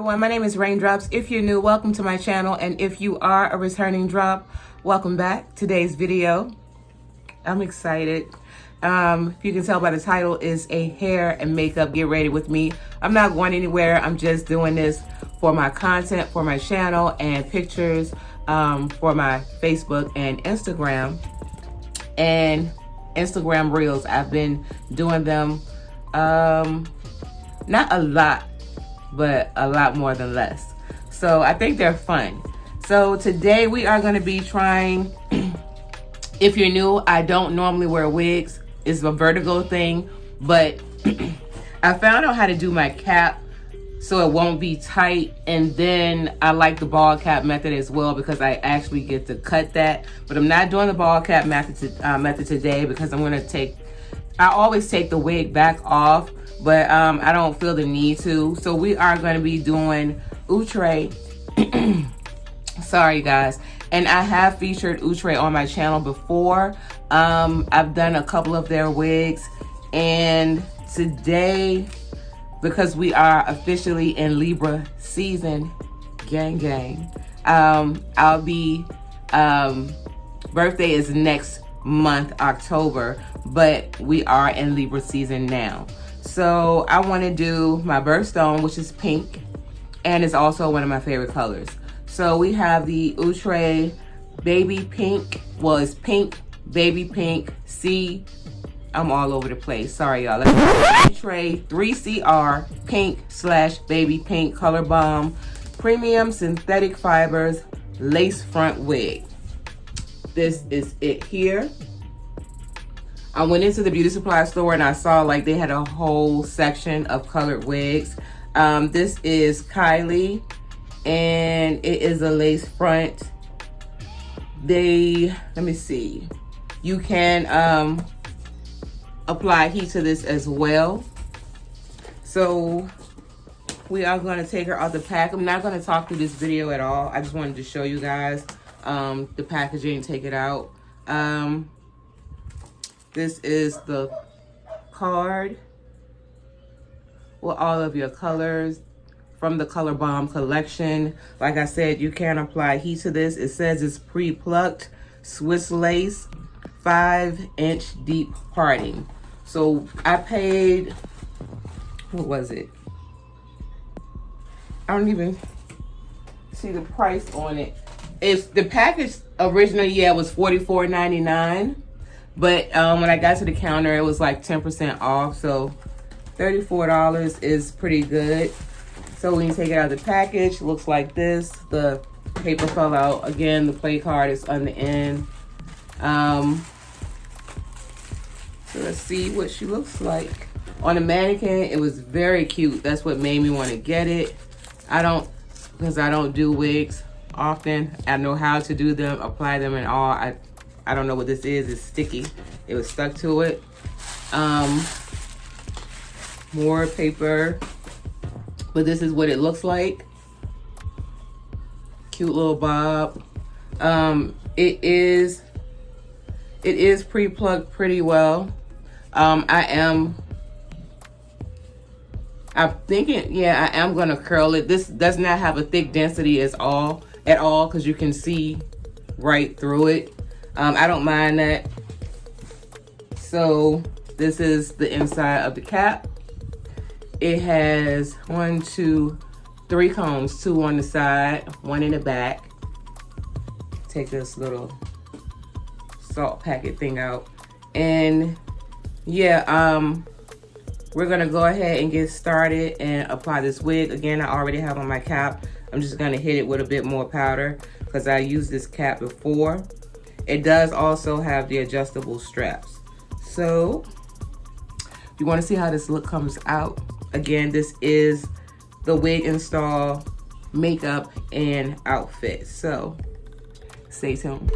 everyone, my name is Raindrops. If you're new, welcome to my channel, and if you are a returning drop, welcome back. Today's video, I'm excited. If you can tell by the title, is a hair and makeup get ready with me. I'm not going anywhere. I'm just doing this for my content, for my channel, and pictures for my Facebook and Instagram Reels. I've been doing them, not a lot, but a lot more than less. So I think they're fun. So today we are going to be trying, if you're new, I don't normally wear wigs. It's a vertigo thing, but I found out how to do my cap so it won't be tight. And then I like the ball cap method as well because I actually get to cut that. But I'm not doing the ball cap method today because I'm going to I always take the wig back off, but I don't feel the need to. So we are going to be doing Outre. Sorry guys. And I have featured Outre on my channel before. I've done a couple of their wigs, and today, because we are officially in Libra season, gang, I'll be, birthday is next month, October, but we are in Libra season now. So I want to do my birthstone, which is pink, and it's also one of my favorite colors. So we have the Outre baby pink. Well, it's pink, baby pink, I'm all over the place. Sorry, y'all. Outre 3CR pink / baby pink color bomb premium synthetic fibers lace front wig. This is it here. I went into the beauty supply store and I saw like they had a whole section of colored wigs. This is Kylie, and it is a lace front. Let me see. You can apply heat to this as well. So we are going to take her out the pack. I'm not going to talk through this video at all. I just wanted to show you guys the packaging, take it out. This is the card with all of your colors from the Color Bomb collection. Like I said, you can apply heat to this. It says it's pre-plucked Swiss lace, 5-inch deep parting. So I paid, what was it? I don't even see the price on it. It's the package originally, yeah, was $44.99. But when I got to the counter, it was like 10% off. So $34 is pretty good. So when you take it out of the package, it looks like this. The paper fell out. Again, the play card is on the end. So let's see what she looks like. On the mannequin, it was very cute. That's what made me want to get it. Because I don't do wigs often. I know how to do them, apply them and all. I don't know what this is. It's sticky. It was stuck to it. More paper. But this is what it looks like. Cute little bob. It is pre-plucked pretty well. I'm thinking, yeah, I am gonna curl it. This does not have a thick density at all, because you can see right through it. I don't mind that. So this is the inside of the cap. It has 1, 2, 3 combs, 2 on the side, 1 in the back. Take this little salt packet thing out. And yeah, we're gonna go ahead and get started and apply this wig. Again, I already have on my cap. I'm just gonna hit it with a bit more powder because I used this cap before. It does also have the adjustable straps. So if you wanna see how this look comes out, again, this is the wig install, makeup, and outfit. So stay tuned.